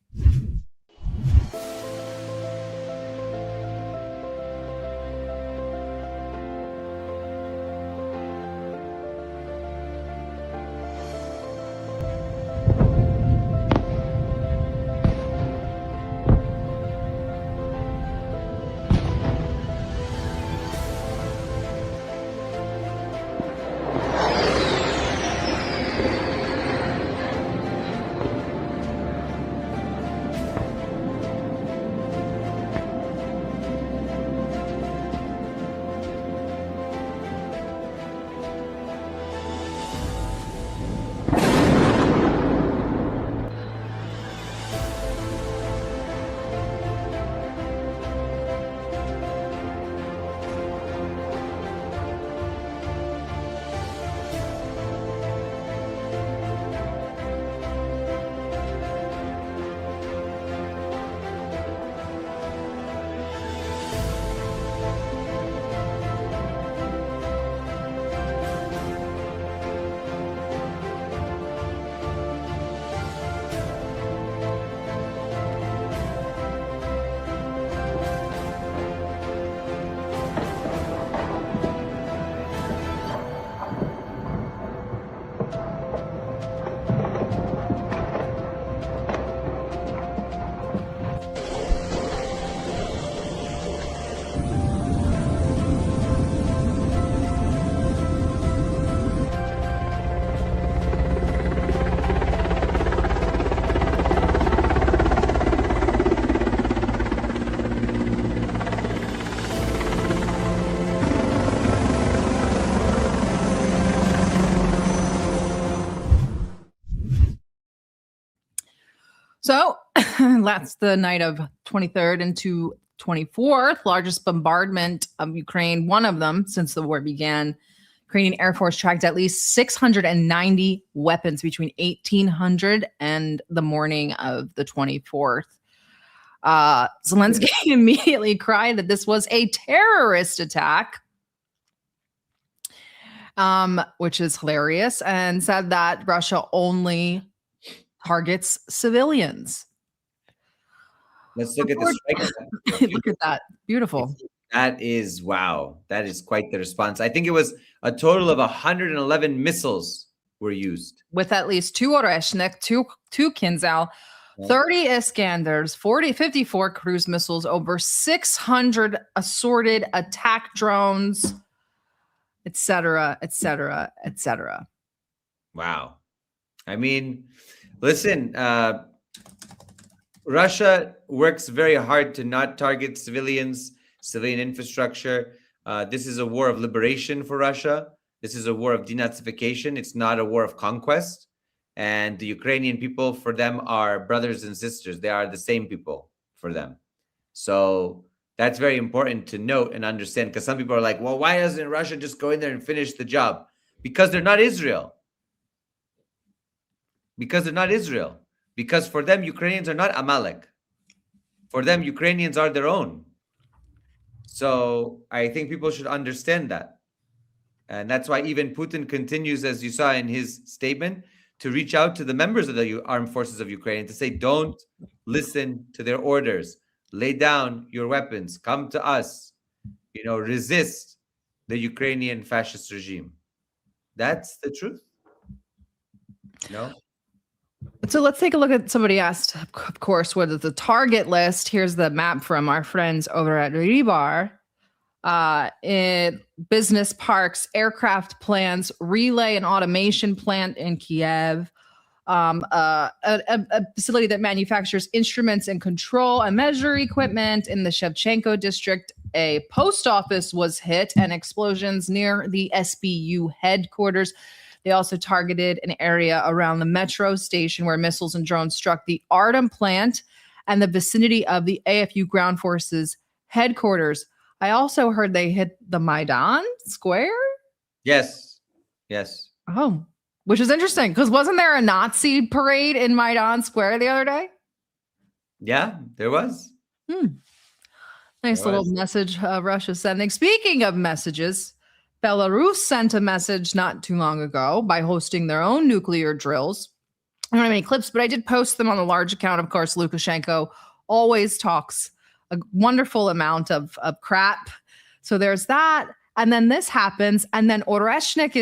So that's the night of 23rd into 24th, largest bombardment of Ukraine, one of them since the war began. Ukrainian Air Force tracked at least 690 weapons between 1800 and the morning of the 24th. Zelensky immediately cried that this was a terrorist attack, which is hilarious, and said that Russia only targets civilians. Let's look at the strike. Look at that. Beautiful. That is, wow. That is quite the response. I think it was a total of 111 missiles were used. With at least 2 Oreshnik, 2 Kinzhal, 30 Iskanders, 54 cruise missiles, over 600 assorted attack drones, etc., etc., etc. Wow. I mean, listen, Russia works very hard to not target civilians, civilian infrastructure. This is a war of liberation for Russia. This is a war of denazification. It's not a war of conquest. And the Ukrainian people, for them, are brothers and sisters. They are the same people for them. So that's very important to note and understand, because some people are like, well, why doesn't Russia just go in there and finish the job? Because they're not Israel. Because they're not Israel. Because for them, Ukrainians are not Amalek. For them, Ukrainians are their own. So I think people should understand that. And that's why even Putin continues, as you saw in his statement, to reach out to the members of the armed forces of Ukraine and to say, don't listen to their orders. Lay down your weapons. Come to us. Resist the Ukrainian fascist regime. That's the truth. So let's take a look at, somebody asked, of course, what is the target list? Here's the map from our friends over at Rebar. business parks, aircraft plants, relay and automation plant in Kiev, a facility that manufactures instruments and control and measure equipment in the Shevchenko district. A post office was hit and explosions near the SBU headquarters. They also targeted an area around the metro station where missiles and drones struck the Artem plant and the vicinity of the AFU ground forces headquarters. I also heard they hit the Maidan Square. Yes. Oh, which is interesting because wasn't there a Nazi parade in Maidan Square the other day? Yeah, there was. Nice little message Russia's sending. Speaking of messages, Belarus sent a message not too long ago by hosting their own nuclear drills. I don't have any clips, but I did post them on a large account. Of course, Lukashenko always talks a wonderful amount of crap. So there's that. And then this happens. And then Oreshnik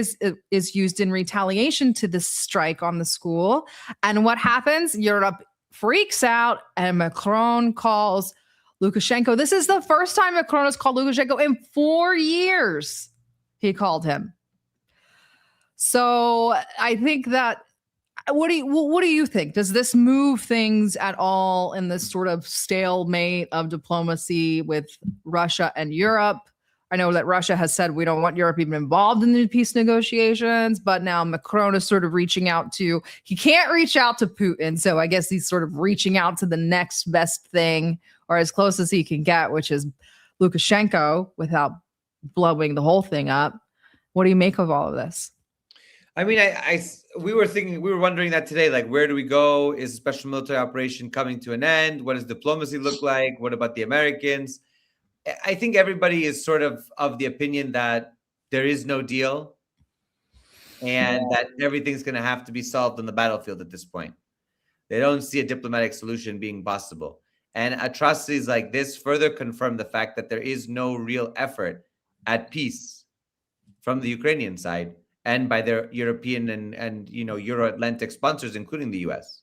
is used in retaliation to this strike on the school. And what happens? Europe freaks out and Macron calls Lukashenko. This is the first time Macron has called Lukashenko in 4 years. He called him. So I think that what do you think? Does this move things at all in this sort of stalemate of diplomacy with Russia and Europe? I know that Russia has said we don't want Europe even involved in the peace negotiations, but now Macron is sort of reaching out he can't reach out to Putin. So I guess he's sort of reaching out to the next best thing or as close as he can get, which is Lukashenko without blowing the whole thing up. What do you make of all of this? I mean, we were wondering that today, like, where do we go? Is a special military operation coming to an end? What does diplomacy look like? What about the Americans? I think everybody is sort of the opinion that there is no deal and that everything's going to have to be solved on the battlefield at this point. They don't see a diplomatic solution being possible. And atrocities like this further confirm the fact that there is no real effort at peace from the Ukrainian side and by their European and Euro-Atlantic sponsors, including the US.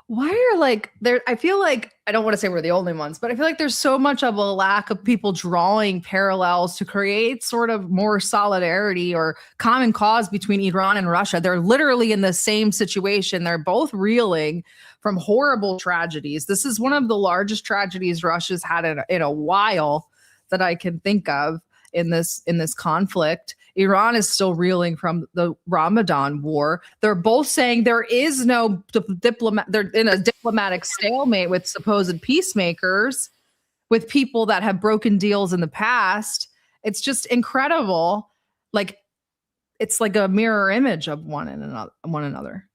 Why are I feel like, I don't want to say we're the only ones, but I feel like there's so much of a lack of people drawing parallels to create sort of more solidarity or common cause between Iran and Russia. They're literally in the same situation. They're both reeling from horrible tragedies. This is one of the largest tragedies Russia's had in a while that I can think of in this conflict. Iran is still reeling from the Ramadan war. They're both saying there is no they're in a diplomatic stalemate with supposed peacemakers, with people that have broken deals in the past. It's just incredible. Like, it's like a mirror image of one another.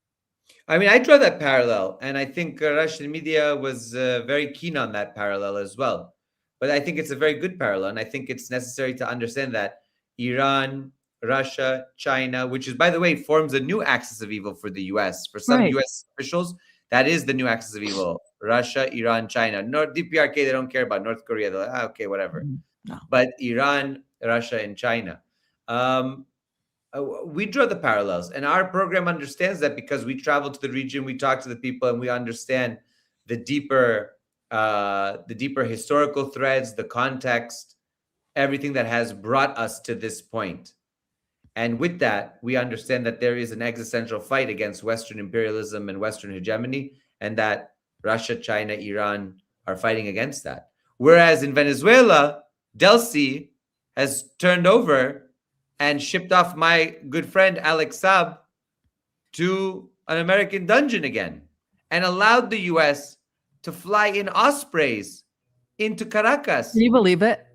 I mean, I draw that parallel, and I think Russian media was very keen on that parallel as well. But I think it's a very good parallel, and I think it's necessary to understand that Iran, Russia, China, which is, by the way, forms a new axis of evil for the U.S. For some U.S. officials, that is the new axis of evil. Russia, Iran, China. DPRK, they don't care about North Korea. They're like, okay, whatever. No. But Iran, Russia, and China. We draw the parallels. And our program understands that because we travel to the region, we talk to the people, and we understand the deeper historical threads, the context, everything that has brought us to this point. And with that, we understand that there is an existential fight against Western imperialism and Western hegemony, and that Russia, China, Iran are fighting against that. Whereas in Venezuela, Delcy has turned over and shipped off my good friend Alex Saab to an American dungeon again and allowed the U.S. to fly in Ospreys into Caracas. Can you believe it?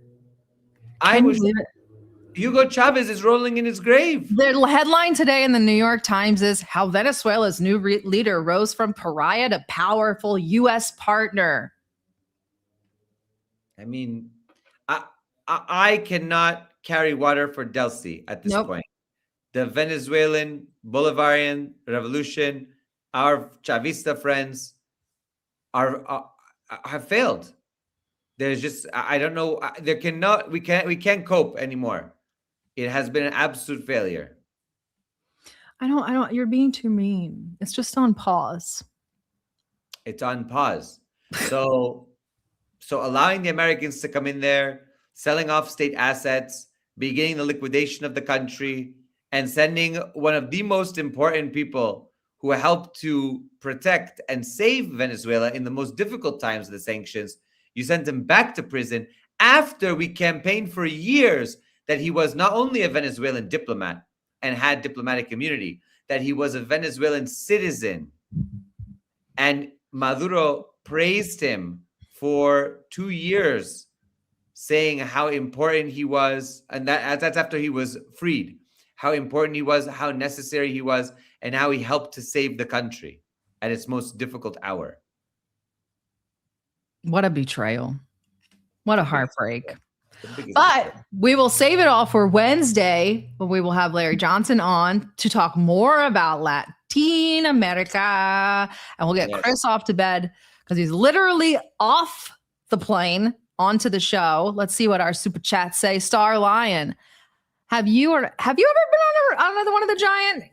Hugo Chavez is rolling in his grave. The headline today in the New York Times is how Venezuela's new leader rose from pariah to powerful U.S. partner. I mean, I cannot carry water for Delcy at this point. The Venezuelan Bolivarian Revolution, our Chavista friends have failed. There's just, I don't know, we can't cope anymore. It has been an absolute failure. You're being too mean. It's just on pause. It's on pause. So allowing the Americans to come in there, selling off state assets, beginning the liquidation of the country, and sending one of the most important people who helped to protect and save Venezuela in the most difficult times of the sanctions. You sent him back to prison after we campaigned for years that he was not only a Venezuelan diplomat and had diplomatic immunity, that he was a Venezuelan citizen. And Maduro praised him for 2 years, saying how important he was, and that's after he was freed, how important he was, how necessary he was, and how he helped to save the country at its most difficult hour. What a betrayal. What a heartbreak. But we will save it all for Wednesday, when we will have Larry Johnson on to talk more about Latin America. And we'll get Chris off to bed because he's literally off the plane onto the show. Let's see what our super chats say. Star Lion, have you ever been on another one of the giant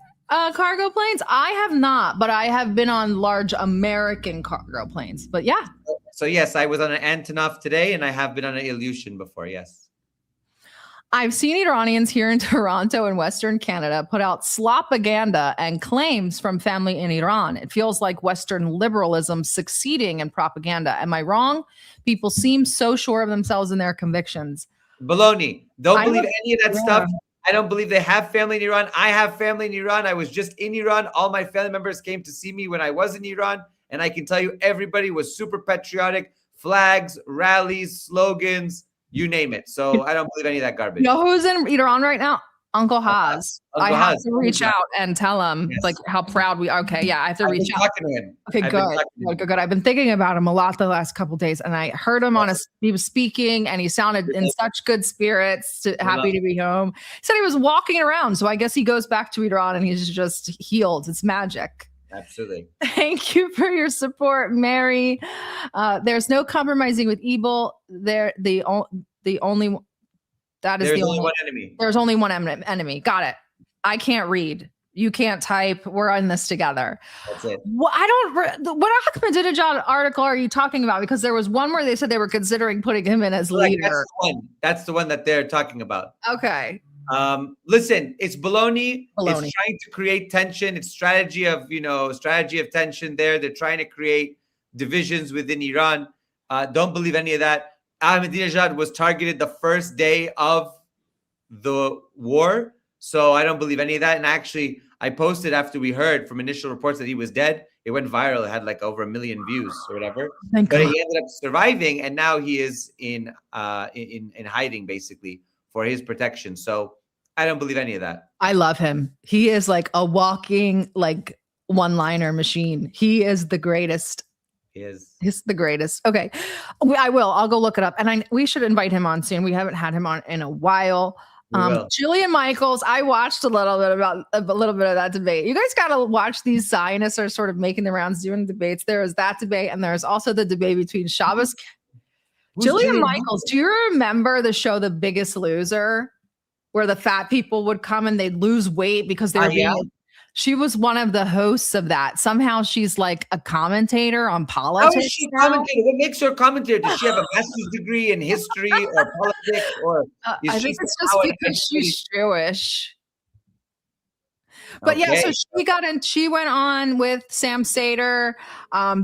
cargo planes? I have not, but I have been on large American cargo planes. But yeah. So yes, I was on an Antonov today, and I have been on an Ilyushin before. Yes. I've seen Iranians here in Toronto and Western Canada put out slopaganda and claims from family in Iran. It feels like Western liberalism succeeding in propaganda. Am I wrong? People seem so sure of themselves and their convictions. Baloney. Don't believe any of that stuff. I don't believe they have family in Iran. I have family in Iran. I was just in Iran. All my family members came to see me when I was in Iran. And I can tell you, everybody was super patriotic. Flags, rallies, slogans, you name it. So I don't believe any of that garbage. You know who's in Iran right now? Uncle Haz. I have to reach out and tell him like how proud we are. Okay, yeah, I have to reach out. Talking to him. Okay, good. I've been thinking about him a lot the last couple of days, and I heard him he was speaking, and he sounded in such good spirits, happy to be home. He said he was walking around, so I guess he goes back to Iran and he's just healed. It's magic. Absolutely. Thank you for your support, Mary. There's no compromising with evil. The only one enemy. There's only one enemy. Got it. I can't read. You can't type. We're in this together. That's it. Well, what Ahmadinejad article are you talking about? Because there was one where they said they were considering putting him in as leader. That's the one that they're talking about. Okay. Listen, it's baloney. It's trying to create tension. It's strategy of tension there. They're trying to create divisions within Iran. Don't believe any of that. Ahmadinejad was targeted the first day of the war. So I don't believe any of that. And actually, I posted after we heard from initial reports that he was dead. It went viral. It had like over 1 million views or whatever. He ended up surviving, and now he is in hiding basically for his protection. So I don't believe any of that. I love him. He is like a walking like one-liner machine. He is the greatest. He's the greatest. Okay. I'll go look it up. And we should invite him on soon. We haven't had him on in a while. Jillian Michaels, I watched a little bit of that debate. You guys got to watch. These Zionists are sort of making the rounds doing debates. There is that debate, and there's also the debate between Shabbos. Jillian Michaels, do you remember the show The Biggest Loser, where the fat people would come and they'd lose weight because they were she was one of the hosts of that. Somehow she's like a commentator on politics. How is she commentator? What makes her a commentator? Does she have a master's degree in history or politics? Or I think it's just because she's Jewish. But so she went on with Sam Sater.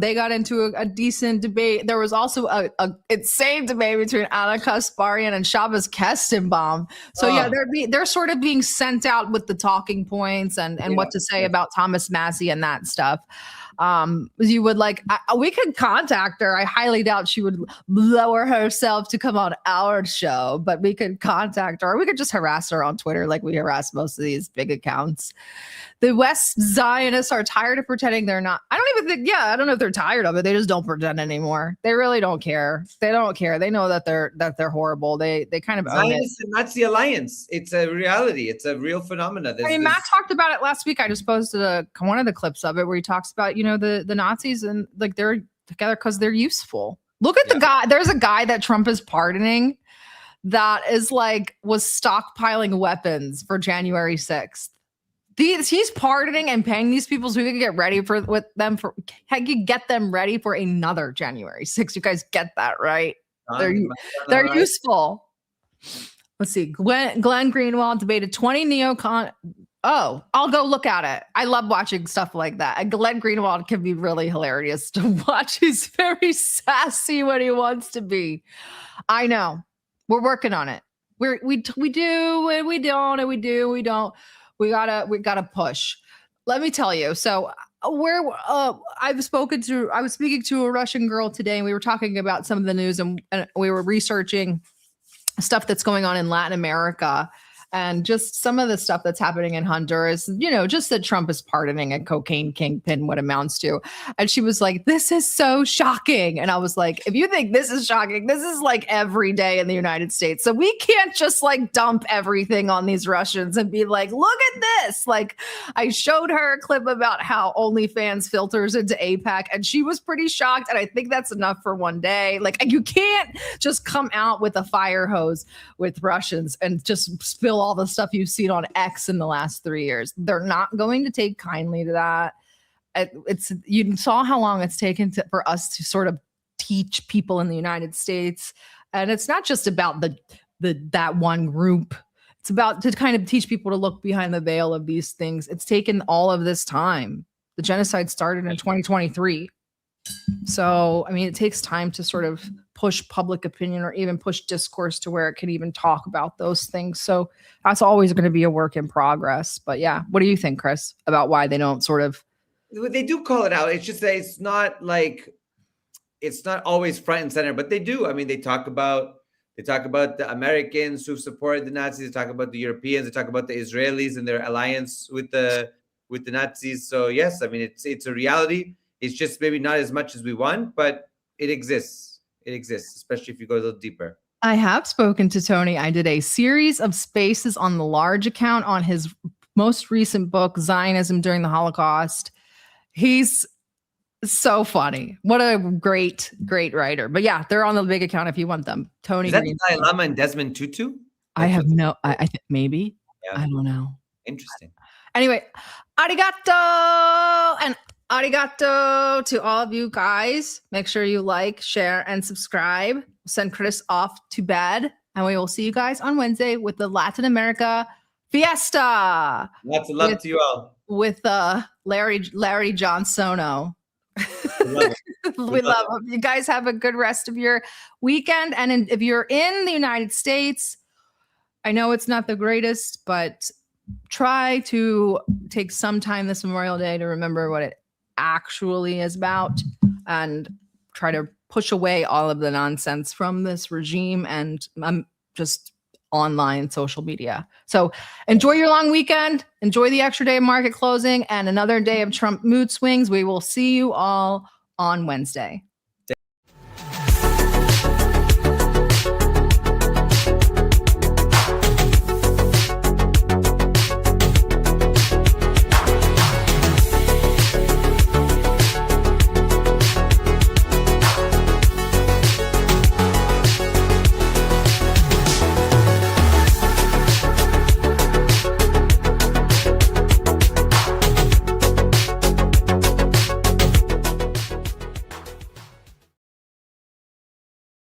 They got into a decent debate. There was also a insane debate between Anna Kasparian and Shabbos Kestenbaum. So they're sort of being sent out with the talking points and what to say about Thomas Massey and that stuff. You would we could contact her. I highly doubt she would lower herself to come on our show, but we could contact her, or we could just harass her on Twitter like we harass most of these big accounts. The West Zionists are tired of pretending they're not. I don't know if they're tired of it. They just don't pretend anymore. They really don't care. They don't care. They know that they're horrible. They kind of own it. Zionists and Nazi alliance. It's a reality. It's a real phenomenon. Matt talked about it last week. I just posted one of the clips of it where he talks about the Nazis and like they're together because they're useful. Look at the guy. There's a guy that Trump is pardoning that was stockpiling weapons for January 6th. He's pardoning and paying these people so we can get ready get them ready for another January 6th. You guys get that, right? They're useful. let's see. Glenn Greenwald debated 20 neocon. Oh, I'll go look at it. I love watching stuff like that. And Glenn Greenwald can be really hilarious to watch. He's very sassy when he wants to be. I know. We're working on it. We do and we don't and we do we don't. We gotta push. Let me tell you. So I was speaking to a Russian girl today, and we were talking about some of the news, and we were researching stuff that's going on in Latin America. And just some of the stuff that's happening in Honduras, just that Trump is pardoning a cocaine kingpin, what amounts to. And she was like, this is so shocking. And I was like, if you think this is shocking, this is like every day in the United States. So we can't just like dump everything on these Russians and be like, look at this. Like, I showed her a clip about how OnlyFans filters into AIPAC, and she was pretty shocked. And I think that's enough for one day. Like, you can't just come out with a fire hose with Russians and just spill all the stuff you've seen on X in the last 3 years. They're not going to take kindly to that. You saw how long it's taken for us to sort of teach people in the United States, and it's not just about that one group. It's about to kind of teach people to look behind the veil of these things. It's taken all of this time. The genocide started in 2023. So, I mean, it takes time to sort of push public opinion or even push discourse to where it can even talk about those things. So that's always going to be a work in progress. But yeah, what do you think, Chris, about why they don't sort of? They do call it out. It's just that it's not always front and center, but they do. I mean, they talk about the Americans who supported the Nazis. They talk about the Europeans. They talk about the Israelis and their alliance with the Nazis. So yes, I mean, it's a reality. It's just maybe not as much as we want, but it exists. It exists, especially if you go a little deeper. I have spoken to Tony. I did a series of spaces on the Large account on his most recent book, Zionism During the Holocaust. He's so funny. What a great writer. But yeah, they're on the big account if you want them. Tony. Is that Dalai Lama and Desmond Tutu? I have no, I think maybe. Yeah. I don't know. Interesting. Anyway, arigato and arigato to all of you guys. Make sure you like, share, and subscribe. Send Chris off to bed, and we will see you guys on Wednesday with the Latin America Fiesta. Lots of love to you all. With Larry Johnsono. We love him. You guys have a good rest of your weekend. And if you're in the United States, I know it's not the greatest, but try to take some time this Memorial Day to remember what it actually is about and try to push away all of the nonsense from this regime and just online social media. So enjoy your long weekend. Enjoy the extra day of market closing and another day of Trump mood swings. We will see you all on Wednesday.